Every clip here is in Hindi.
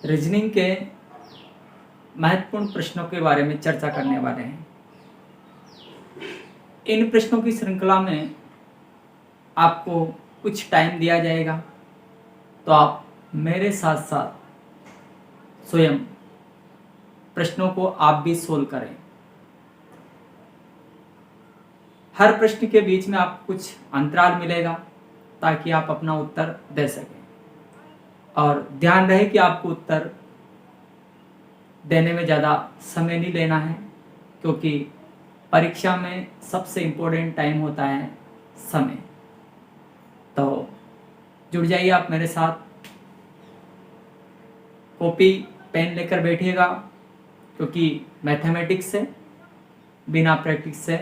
रीजनिंग के महत्वपूर्ण प्रश्नों के बारे में चर्चा करने वाले हैं। इन प्रश्नों की श्रृंखला में आपको कुछ टाइम दिया जाएगा, तो आप मेरे साथ साथ स्वयं प्रश्नों को आप भी सोल्व करें। हर प्रश्न के बीच में आपको कुछ अंतराल मिलेगा ताकि आप अपना उत्तर दे सकें, और ध्यान रहे कि आपको उत्तर देने में ज़्यादा समय नहीं लेना है, क्योंकि परीक्षा में सबसे इम्पोर्टेंट टाइम होता है समय। तो जुड़ जाइए आप मेरे साथ, कॉपी पेन लेकर बैठिएगा, क्योंकि मैथमेटिक्स से बिना प्रैक्टिस से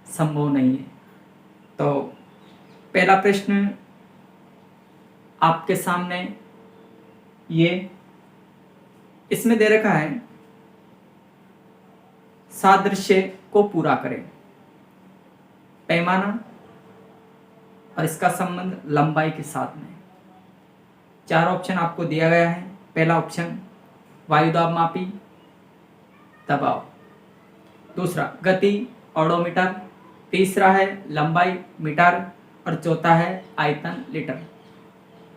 संभव नहीं है। तो पहला प्रश्न आपके सामने ये इसमें दे रखा है, सादृश्य को पूरा करें। पैमाना और इसका संबंध लंबाई के साथ में। 4 ऑप्शन आपको दिया गया है। पहला ऑप्शन वायुदाब मापी दबाव, दूसरा गति ओडोमीटर, तीसरा है लंबाई मीटर, और चौथा है आयतन लीटर।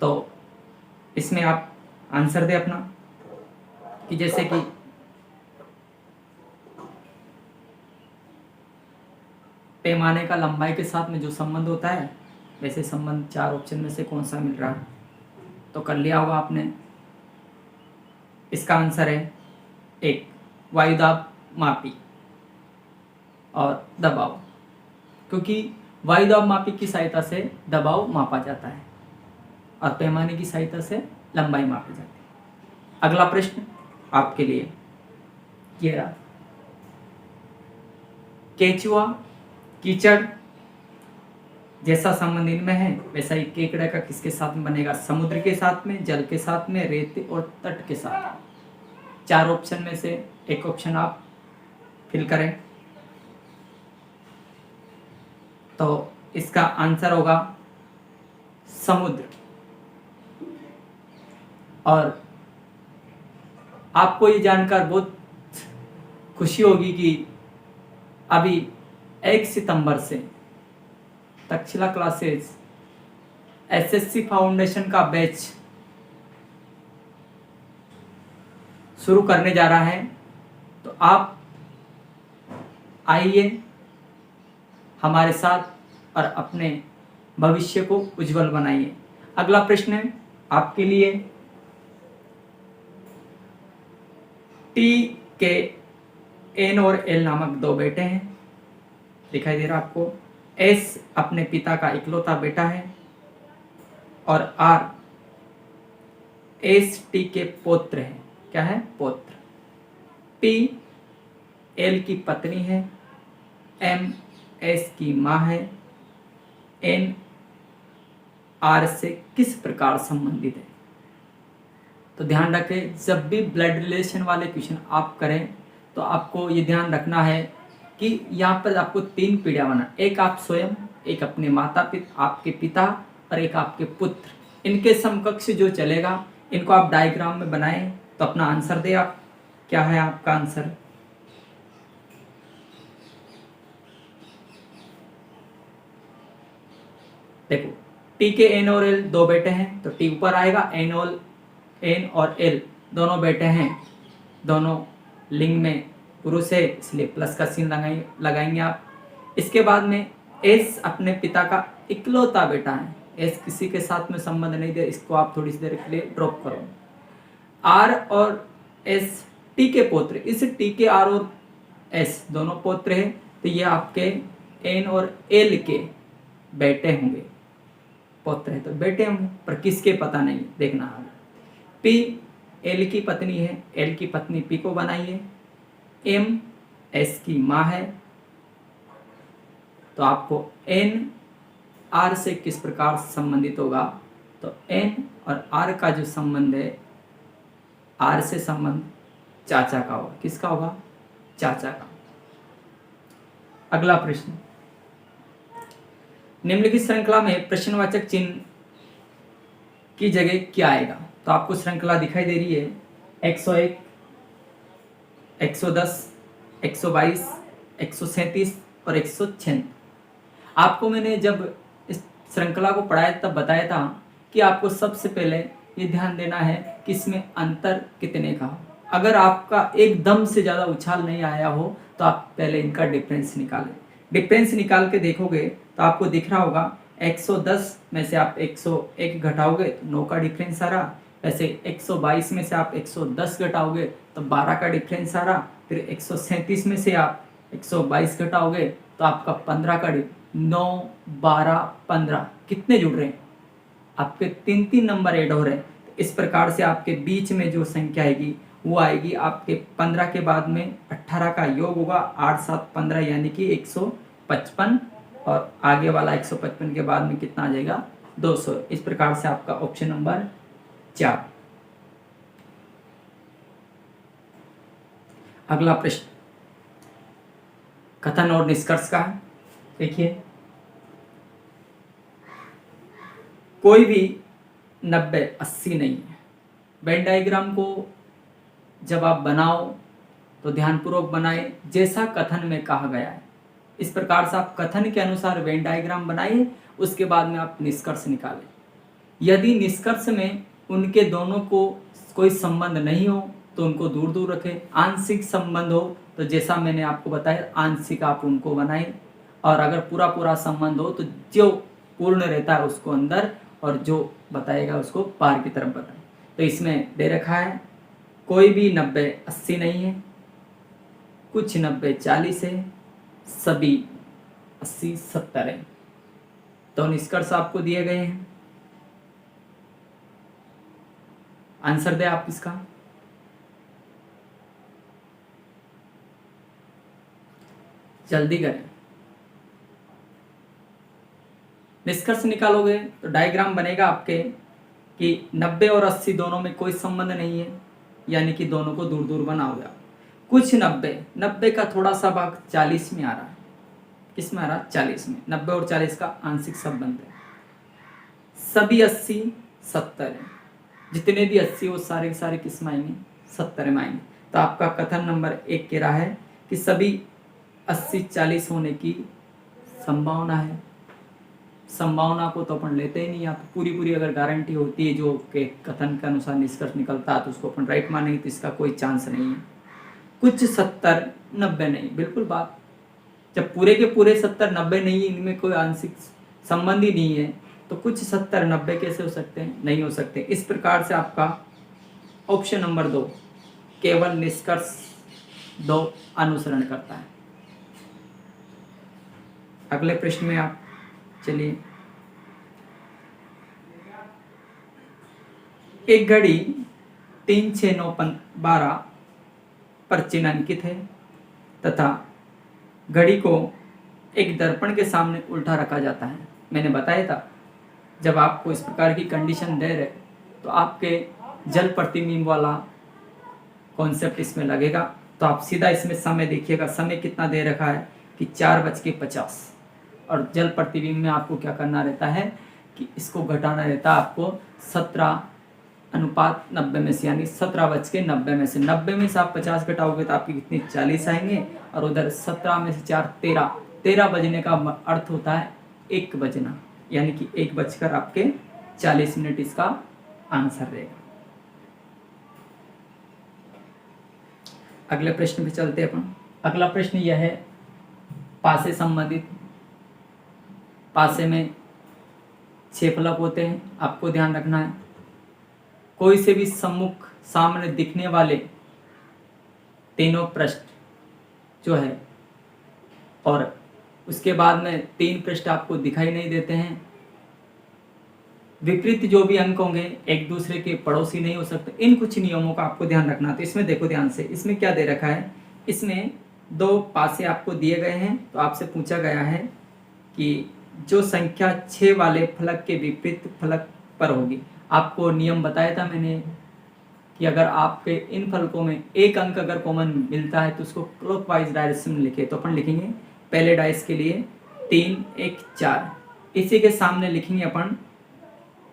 तो इसमें आप आंसर दें अपना, कि जैसे कि पैमाने का लंबाई के साथ में जो संबंध होता है, वैसे संबंध 4 ऑप्शन में से कौन सा मिल रहा है। तो कर लिया होगा आपने। इसका आंसर है 1 वायुदाब मापी और दबाव, क्योंकि वायुदाब मापी की सहायता से दबाव मापा जाता है और पैमाने की सहायता से लंबाई मापी जाती है। अगला प्रश्न आपके लिए ये रहा, केचुआ कीचड़ जैसा संबंध इनमें है, वैसा ही केकड़ा का किसके साथ में बनेगा। समुद्र के साथ में, जल के साथ में, रेत और तट के साथ। 4 ऑप्शन में से एक ऑप्शन आप फिल करें। तो इसका आंसर होगा समुद्र। और आपको ये जानकर बहुत खुशी होगी कि अभी 1 सितंबर से तक्षशिला क्लासेस एसएससी फाउंडेशन का बैच शुरू करने जा रहा है। तो आप आइए हमारे साथ और अपने भविष्य को उज्जवल बनाइए। अगला प्रश्न है आपके लिए, टी के एन और एल नामक 2 बेटे हैं, दिखाई दे रहा आपको। एस अपने पिता का इकलौता बेटा है और आर एस टी के पौत्र है। क्या है? पौत्र। पी एल की पत्नी है, एम एस की मां है, एन आर से किस प्रकार संबंधित है। तो ध्यान रखें, जब भी ब्लड रिलेशन वाले क्वेश्चन आप करें तो आपको ये ध्यान रखना है कि यहाँ पर आपको 3 पीढ़ियां बना, एक आप स्वयं, एक अपने माता पिता, आपके पिता, और एक आपके पुत्र। इनके समकक्ष जो चलेगा, इनको आप डायग्राम में बनाएं तो अपना आंसर दे आप। क्या है आपका आंसर? देखो, टी के एन और एल 2 बेटे हैं, तो टी ऊपर आएगा, एन और एल दोनों बेटे हैं, दोनों लिंग में पुरुष है, इसलिए प्लस का सीन लगाएंगे आप। इसके बाद में एस अपने पिता का इकलौता बेटा है, एस किसी के साथ में संबंध नहीं दे, इसको आप थोड़ी सी देर के लिए ड्रॉप करो। आर और एस टी के पौत्र, इस टी के आर और एस दोनों पौत्र हैं, तो ये आपके एन और एल के बेटे होंगे। पौत्र है तो बेटे होंगे, पर किसके पता नहीं, देखना है। पी एल की पत्नी है, एल की पत्नी पी को बनाइए। एम एस की मां है, तो आपको एन आर से किस प्रकार संबंधित होगा। तो एन और आर का जो संबंध है, आर से संबंध चाचा का होगा। किसका होगा? चाचा का। अगला प्रश्न, निम्नलिखित श्रृंखला में प्रश्नवाचक चिन्ह की जगह क्या आएगा। तो आपको श्रृंखला दिखाई दे रही है 101, 110, 122, 137 और 136। आपको मैंने जब इस श्रृंखला को पढ़ाया तब बताया था कि आपको सबसे पहले ये ध्यान देना है कि इसमें अंतर कितने का हो। अगर आपका एकदम से ज़्यादा उछाल नहीं आया हो तो आप पहले इनका डिफरेंस निकालें। डिफरेंस निकाल के देखोगे तो आपको दिख रहा होगा 110 में से आप 101 घटाओगे तो 9 का डिफरेंस आ रहा। वैसे 122 में से आप 110 घटाओगे तो 12 का डिफरेंस आ रहा। फिर 137 में से आप 122 घटाओगे तो आपका 15 का 9, 12, 15 कितने जुड़ रहे हैं? आपके 3-3 नंबर ऐड हो रहे हैं। तो इस प्रकार से आपके बीच में जो संख्या आएगी वो आएगी आपके 15 के बाद में 18 का योग होगा, 8, 7, 15 यानी कि 155 और आगे वाला 155 के बाद में कितना आ जाएगा? 200। इस प्रकार से आपका ऑप्शन नंबर 4। अगला प्रश्न कथन और निष्कर्ष का है। देखिए, कोई भी 90, 80 नहीं है। वेन डायग्राम को जब आप बनाओ तो ध्यानपूर्वक बनाए जैसा कथन में कहा गया है। इस प्रकार से आप कथन के अनुसार वेन डायग्राम बनाइए, उसके बाद में आप निष्कर्ष निकालें। यदि निष्कर्ष में उनके दोनों को कोई संबंध नहीं हो तो उनको दूर दूर रखें। आंशिक संबंध हो तो जैसा मैंने आपको बताया आंशिक आप उनको बनाएं, और अगर पूरा पूरा संबंध हो तो जो पूर्ण रहता है उसको अंदर और जो बताएगा उसको बाहर की तरफ बताएं। तो इसमें दे रखा है कोई भी 90, 80 नहीं है, कुछ 90, 40 है, सभी 80, 70 है। तो निष्कर्ष आपको दिए गए हैं, आंसर दे आप इसका। जल्दी करें, निष्कर्ष निकालोगे तो डायग्राम बनेगा आपके कि 90 और 80 दोनों में कोई संबंध नहीं है, यानी कि दोनों को दूर दूर बनाओगे आप। कुछ 90 का थोड़ा सा भाग 40 में आ रहा है। किस में आ रहा है? 40 में। 90 और 40 का आंशिक संबंध है। सभी 80, 70 है। जितने भी 80 वो सारे के सारे किस में आएंगे? 70 में आएंगे। तो आपका कथन नंबर 1 कह रहा है कि सभी 80, 40 होने की संभावना है। संभावना को तो अपन लेते ही नहीं। आप पूरी अगर गारंटी होती है जो के कथन के अनुसार निष्कर्ष निकलता है तो उसको अपन राइट मानेंगे, तो इसका कोई चांस नहीं है। कुछ 70, 90 नहीं, बिल्कुल बात। जब पूरे के पूरे 70, 90 नहीं है, इनमें कोई आंशिक संबंध ही नहीं है, तो कुछ 70, 90 कैसे हो सकते हैं? नहीं हो सकते। इस प्रकार से आपका ऑप्शन नंबर 2 केवल निष्कर्ष 2 अनुसरण करता है। अगले प्रश्न में आप चलिए, एक घड़ी 3, 6, 9, 12 पर चिन्हांकित है तथा घड़ी को एक दर्पण के सामने उल्टा रखा जाता है। मैंने बताया था जब आपको इस प्रकार की कंडीशन दे रहे तो आपके जल प्रतिबिंब वाला कॉन्सेप्ट इसमें लगेगा। तो आप सीधा इसमें समय देखिएगा, समय कितना दे रखा है कि 4:50, और जल प्रतिबिंब में आपको क्या करना रहता है कि इसको घटाना रहता है आपको 17:90 में से, यानी 17:90 में से। 90 में से आप 50 घटाओगे तो आपकी कितनी? 40 आएंगे, और उधर 17 में से 4, 13 बजने का अर्थ होता है 1 बजना, यानी कि 1 आपके 40 मिनट इसका आंसर रहेगा। अगले प्रश्न पे चलते हैं अपन। अगला प्रश्न यह है पासे संबंधित। पासे में 6 फलक होते हैं, आपको ध्यान रखना है। कोई से भी सम्मुख सामने दिखने वाले तीनों पृष्ठ जो है, और उसके बाद में 3 पृष्ठ आपको दिखाई नहीं देते हैं। विपरीत जो भी अंक होंगे एक दूसरे के पड़ोसी नहीं हो सकते। इन कुछ नियमों का आपको ध्यान रखना। तो इसमें देखो ध्यान से, इसमें क्या दे रखा है, इसमें 2 पासे आपको दिए गए हैं। तो आपसे पूछा गया है कि जो संख्या 6 वाले फलक के विपरीत फलक पर होगी। आपको नियम बताया था मैंने कि अगर आपके इन फलकों में एक अंक अगर कॉमन मिलता है तो उसको क्लॉकवाइज डायरेक्शन में लिखे। तो अपन लिखेंगे पहले डाइस के लिए 3, 1, 4। इसी के सामने लिखेंगे अपन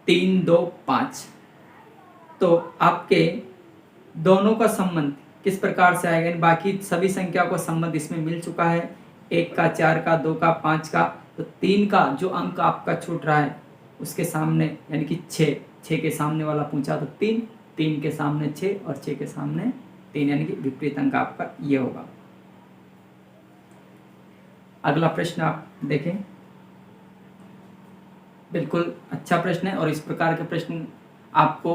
3, 2, 5। तो आपके दोनों का संबंध किस प्रकार से आएगा, बाकी सभी संख्या को संबंध इसमें मिल चुका है, 1 का, 4 का, 2 का, 5 का, तो 3 का जो अंक आपका छूट रहा है उसके सामने यानी कि 6 के सामने वाला पूछा तो 3 के सामने 6 और 6 के सामने 3 यानी कि विपरीत अंक आपका ये होगा। अगला प्रश्न आप देखें, बिल्कुल अच्छा प्रश्न है और इस प्रकार के प्रश्न आपको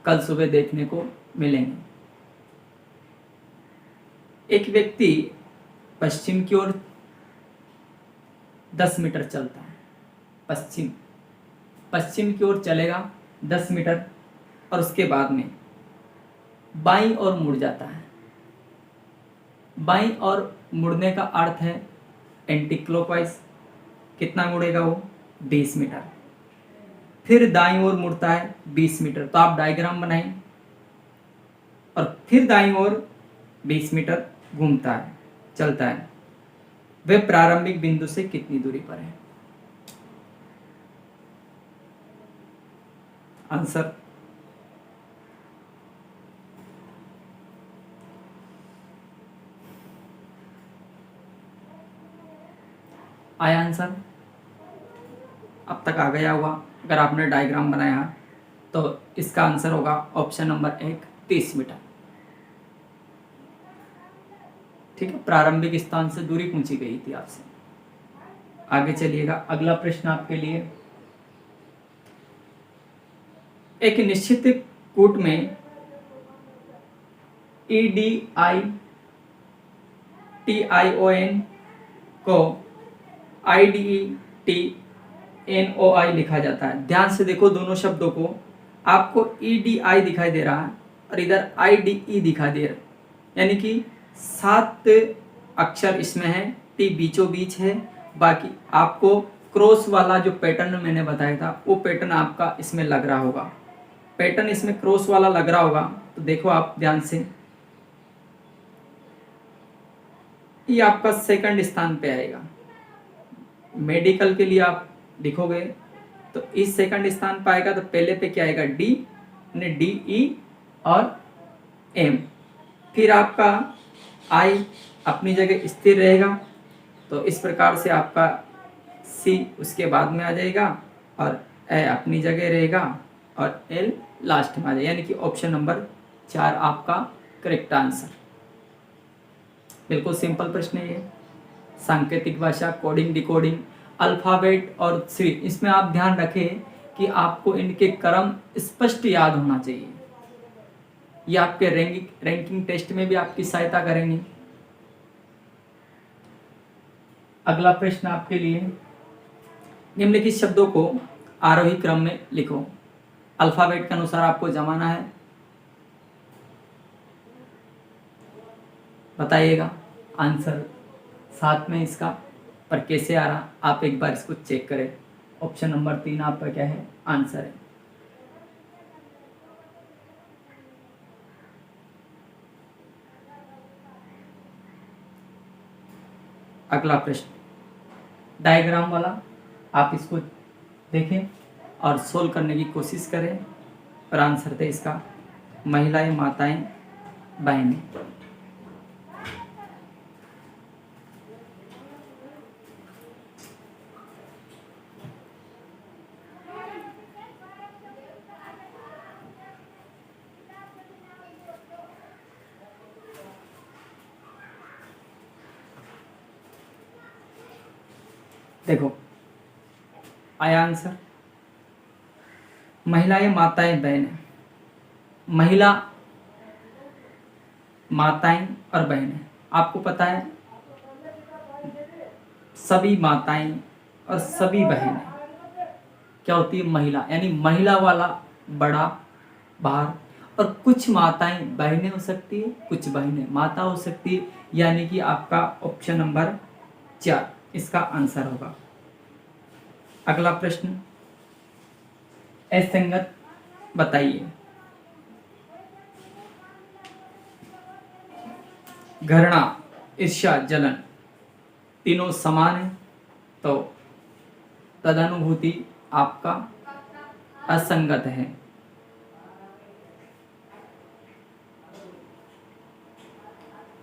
कल सुबह देखने को मिलेंगे। एक व्यक्ति पश्चिम की ओर 10 मीटर चलता है, पश्चिम की ओर चलेगा 10 मीटर और उसके बाद में बाईं ओर मुड़ जाता है। बाईं ओर मुड़ने का अर्थ है एंटी क्लॉकवाइज। कितना मुड़ेगा वो? 20 मीटर। फिर दाईं ओर मुड़ता है 20 मीटर, तो आप डायग्राम बनाएं और फिर दाईं ओर 20 मीटर घूमता है, चलता है। वह प्रारंभिक बिंदु से कितनी दूरी पर है? आंसर आया? आंसर अब तक आ गया होगा अगर आपने डायग्राम बनाया तो इसका आंसर होगा ऑप्शन नंबर 1, 30 मीटर। ठीक है, प्रारंभिक स्थान से दूरी पूछी गई थी आपसे। आगे चलिएगा, अगला प्रश्न आपके लिए। एक निश्चित कूट में EDITION को IDETNOI लिखा जाता है। ध्यान से देखो दोनों शब्दों को, आपको EDI दिखाई दे रहा है और इधर IDE दिखाई दे रहा है, यानी कि 7 अक्षर इसमें है, T बीचों बीच है। बाकी आपको क्रॉस वाला जो पैटर्न मैंने बताया था वो पैटर्न आपका इसमें लग रहा होगा, पैटर्न इसमें क्रॉस वाला लग रहा होगा। तो देखो आप ध्यान से, ये आपका सेकंड स्थान पे आएगा। मेडिकल के लिए आप लिखोगे तो इस सेकंड स्थान पे आएगा, तो पहले पे क्या आएगा? D, DE और M। फिर आपका I अपनी जगह स्थिर रहेगा, तो इस प्रकार से आपका C उसके बाद में आ जाएगा और A अपनी जगह रहेगा और L लास्ट में आ जाएगा, यानी कि ऑप्शन नंबर 4 आपका करेक्ट आंसर। बिल्कुल सिंपल प्रश्न है ये। सांकेतिक भाषा, कोडिंग, डिकोडिंग, अल्फाबेट और श्री, इसमें आप ध्यान रखें कि आपको इनके क्रम स्पष्ट याद होना चाहिए। ये आपके रैंकिंग टेस्ट में भी आपकी सहायता करेंगे। अगला प्रश्न आपके लिए, निम्नलिखित शब्दों को आरोही क्रम में लिखो। अल्फाबेट के अनुसार आपको जमाना है, बताइएगा आंसर साथ में इसका, पर कैसे आ रहा आप एक बार इसको चेक करें। ऑप्शन नंबर 3 आपका क्या है? आंसर है। अगला प्रश्न डायग्राम वाला, आप इसको देखें और सोल्व करने की कोशिश करें और आंसर थे इसका महिलाएं, माताएं, बहनें। देखो आया आंसर, महिलाएं, माताएं, बहनें। महिला, माताएं और बहनें, आपको पता है सभी माताएं और सभी बहनें क्या होती है? महिला, यानी महिला वाला बड़ा बाहर, और कुछ माताएं बहनें हो सकती है, कुछ बहनें माता हो सकती है, यानी कि आपका ऑप्शन नंबर 4 इसका आंसर होगा। अगला प्रश्न, असंगत बताइए। घृणा, ईर्ष्या, जलन तीनों समान है, तो तदनुभूति आपका असंगत है।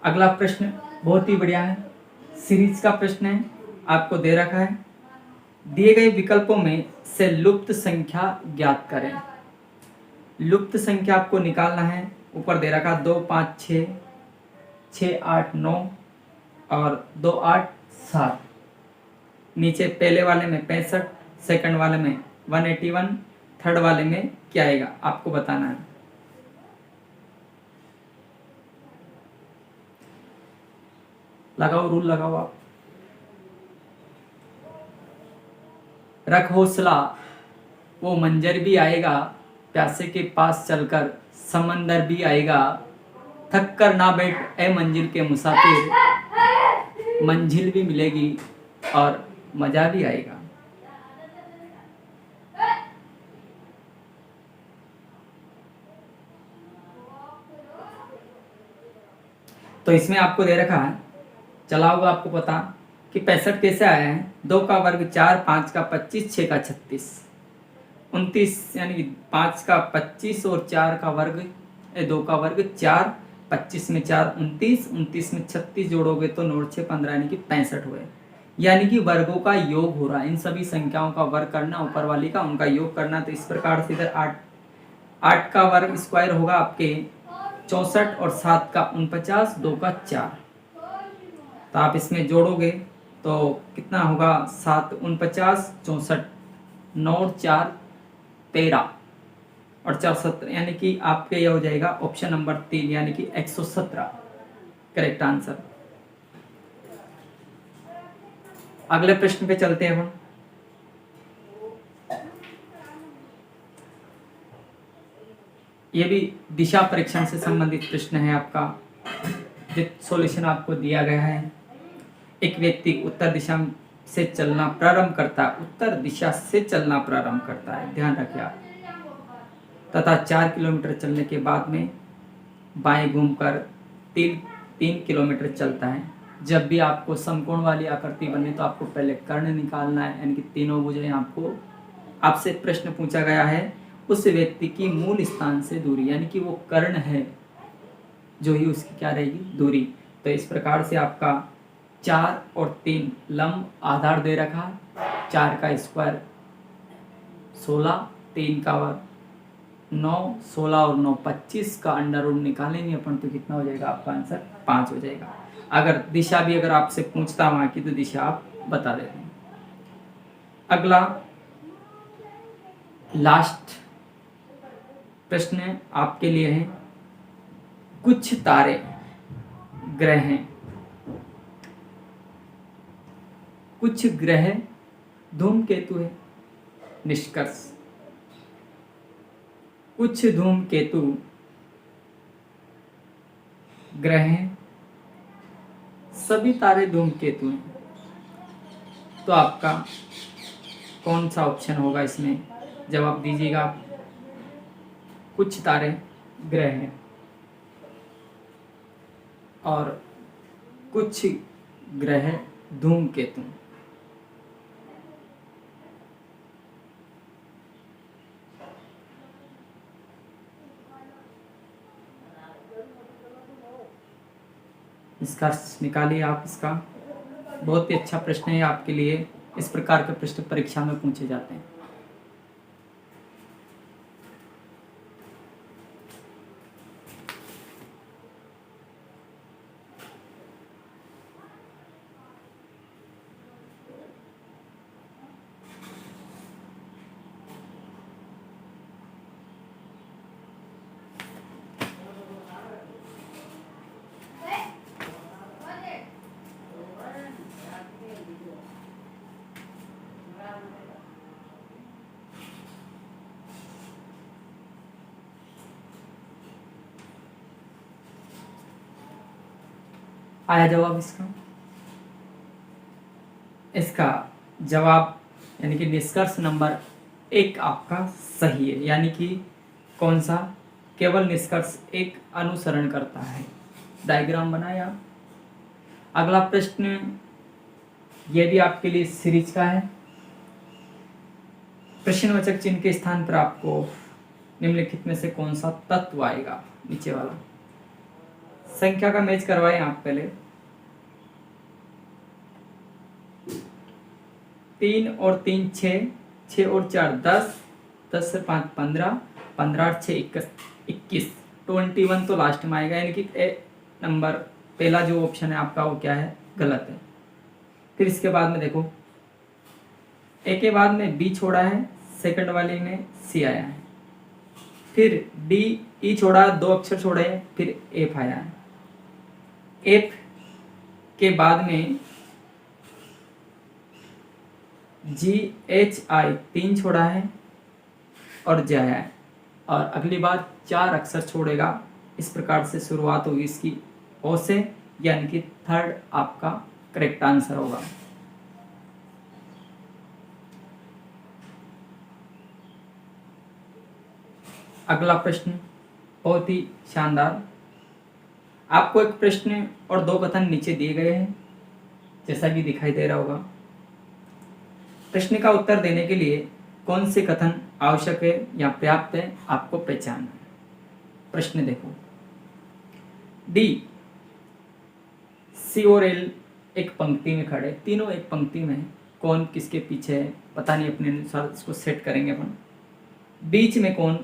अगला प्रश्न बहुत ही बढ़िया है, सीरीज का प्रश्न है, आपको दे रखा है, दिए गए विकल्पों में से लुप्त संख्या ज्ञात करें। लुप्त संख्या आपको निकालना है, ऊपर दे रखा 2 5 6, 6 8 9 और 2 8 7। नीचे पहले वाले में 65, सेकंड वाले में 181, थर्ड वाले में क्या आएगा आपको बताना है। लगाओ रूल, लगाओ आप। रख हौसला वो मंजर भी आएगा, प्यासे के पास चलकर समंदर भी आएगा, थक कर ना बैठ ए मंजिल के मुसाफिर, मंजिल भी मिलेगी और मजा भी आएगा। तो इसमें आपको दे रखा है, चला होगा आपको पता कि 65 कैसे आया है, 2 का वर्ग 4, 5 का 25, 6 का 36, 29 यानी कि 5 का 25 और 4 का वर्ग 2 का वर्ग 4, 25 में 4 29, 29 में 36 जोड़ोगे तो 9 6 15 यानी कि 65 हुए। यानी कि वर्गों का योग हो रहा है, इन सभी संख्याओं का वर्ग करना, ऊपर वाली का उनका योग करना। तो इस प्रकार से इधर 8 का वर्ग स्क्वायर होगा आपके 64 और 7 का 49, 2 का 4। तो आप इसमें जोड़ोगे तो कितना होगा, 7 49 64, 9 4 13 और 4 17, यानी कि आपके यह हो जाएगा ऑप्शन नंबर 3 यानी कि 117 करेक्ट आंसर। अगले प्रश्न पे चलते हैं हम। ये भी दिशा परीक्षण से संबंधित प्रश्न है आपका, सॉल्यूशन आपको दिया गया है। एक व्यक्ति उत्तर दिशा से चलना प्रारंभ करता है, उत्तर दिशा से चलना प्रारंभ करता है, ध्यान रखिए आप, तथा 4 किलोमीटर चलने के बाद में बाएं घूमकर 3 किलोमीटर चलता है। जब भी आपको समकोण वाली आकृति बननी तो आपको पहले कर्ण निकालना है, यानी कि तीनों भुजाएं आपको, आपसे प्रश्न पूछा गया है उस व्यक्ति की मूल स्थान से दूरी, यानी कि वो कर्ण है जो ही उसकी क्या रहेगी, दूरी। तो इस प्रकार से आपका 4 और 3 लंब आधार दे रखा, 4 का स्क्वायर 16, 3 का वर्ग 9, 16 और 9 25 का अंडर रूट निकालेंगे अपन तो कितना हो जाएगा आपका आंसर 5 हो जाएगा। अगर दिशा भी अगर आपसे पूछता वहां की तो दिशा आप बता देते हैं। अगला लास्ट प्रश्न आपके लिए है, कुछ तारे ग्रह हैं, कुछ ग्रह धूमकेतु है। निष्कर्ष, कुछ धूमकेतु ग्रह हैं, सभी तारे धूमकेतु हैं। तो आपका कौन सा ऑप्शन होगा इसमें, जवाब दीजिएगा आप। कुछ तारे ग्रह हैं और कुछ ग्रह धूमकेतु। निष्कर्ष निकालिए आप इसका। बहुत ही अच्छा प्रश्न है आपके लिए, इस प्रकार के प्रश्न परीक्षा में पूछे जाते हैं। आया जवाब इसका? इसका जवाब यानी कि निष्कर्ष नंबर 1 आपका सही है, यानी कि कौन सा, केवल निष्कर्ष 1 अनुसरण करता है। डायग्राम बनाया। अगला प्रश्न ये भी आपके लिए सीरीज का है। प्रश्नवाचक चिन्ह के स्थान पर आपको निम्नलिखित में से कौन सा तत्व आएगा, नीचे वाला। संख्या का मैच करवाएं आप पहले। 3 और 3 6, 6 और 4 10, 10 से 5 15, 15 और 6 21, 21 तो लास्ट में आएगा, यानी कि ए नंबर पहला जो ऑप्शन है आपका वो क्या है, गलत है। फिर इसके बाद में देखो, ए के बाद में बी छोड़ा है, सेकंड वाले में सी आया है, फिर डी ई छोड़ा, 2 अक्षर छोड़े हैं, फिर एफ आया है। एफ के बाद में जी एच आई 3 छोड़ा है और जे आया है, और अगली बार 4 अक्षर छोड़ेगा। इस प्रकार से शुरुआत होगी इसकी ओ से, यानी कि थर्ड आपका करेक्ट आंसर होगा। अगला प्रश्न बहुत ही शानदार। आपको एक प्रश्न और 2 कथन नीचे दिए गए हैं, जैसा कि दिखाई दे रहा होगा। प्रश्न का उत्तर देने के लिए कौन से कथन आवश्यक है या पर्याप्त है, आपको पहचानना है। प्रश्न देखो, डी सी और एल एक पंक्ति में खड़े, तीनों एक पंक्ति में, कौन किसके पीछे है पता नहीं, अपने अनुसार इसको सेट करेंगे अपन। बीच में कौन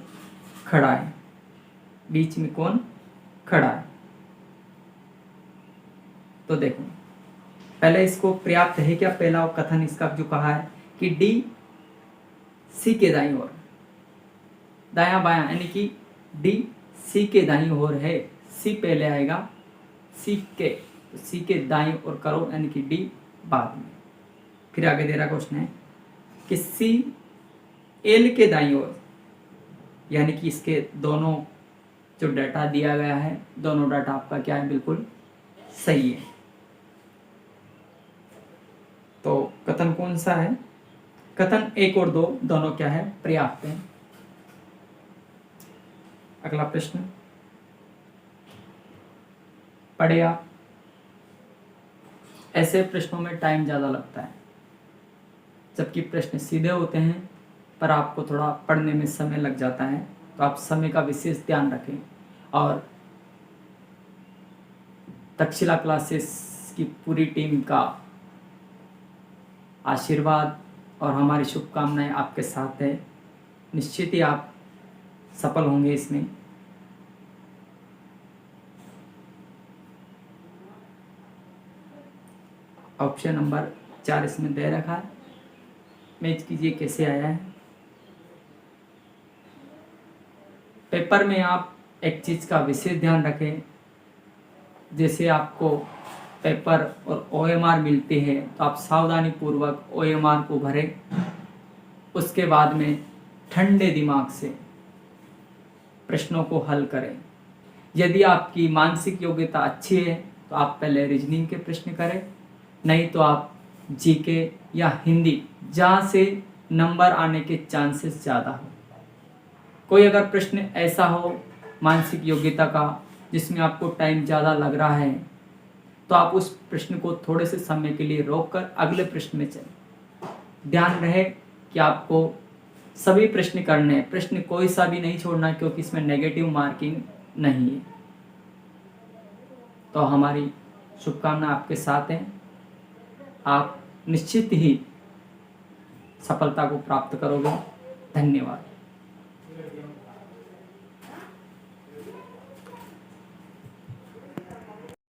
खड़ा है, बीच में कौन खड़ा है, तो देखो पहले इसको पर्याप्त है क्या, पहला कथन इसका जो कहा है कि डी सी के दाईं ओर, दायां बायां, यानी कि डी सी के दाईं ओर है, सी पहले आएगा, सी के दाईं ओर करो, यानी कि डी बाद में। फिर आगे दे रहा क्वेश्चन है कि सी एल के दाईं ओर, यानी कि इसके दोनों जो डाटा दिया गया है, दोनों डाटा आपका क्या है, बिल्कुल सही है। तो कथन कौन सा है, कथन 1 और 2 दोनों क्या है, पर्याप्त है। अगला प्रश्न पढ़े आप। ऐसे प्रश्नों में टाइम ज़्यादा लगता है, जबकि प्रश्न सीधे होते हैं पर आपको थोड़ा पढ़ने में समय लग जाता है, तो आप समय का विशेष ध्यान रखें। और तक्षशिला क्लासेस की पूरी टीम का आशीर्वाद और हमारी शुभकामनाएं आपके साथ है, निश्चित ही आप सफल होंगे इसमें। ऑप्शन नंबर 4 इसमें दे रखा है, मैच कीजिए कैसे आया है। पेपर में आप एक चीज़ का विशेष ध्यान रखें, जैसे आपको पेपर और OMR मिलती है तो आप सावधानी पूर्वक OMR को भरें, उसके बाद में ठंडे दिमाग से प्रश्नों को हल करें। यदि आपकी मानसिक योग्यता अच्छी है तो आप पहले रीजनिंग के प्रश्न करें, नहीं तो आप जीके या हिंदी, जहाँ से नंबर आने के चांसेस ज़्यादा हो। कोई अगर प्रश्न ऐसा हो मानसिक योग्यता का जिसमें आपको टाइम ज़्यादा लग रहा है, तो आप उस प्रश्न को थोड़े से समय के लिए रोककर अगले प्रश्न में चलें। ध्यान रहे कि आपको सभी प्रश्न करने हैं, प्रश्न कोई सा भी नहीं छोड़ना, क्योंकि इसमें नेगेटिव मार्किंग नहीं है। तो हमारी शुभकामना आपके साथ है, आप निश्चित ही सफलता को प्राप्त करोगे। धन्यवाद।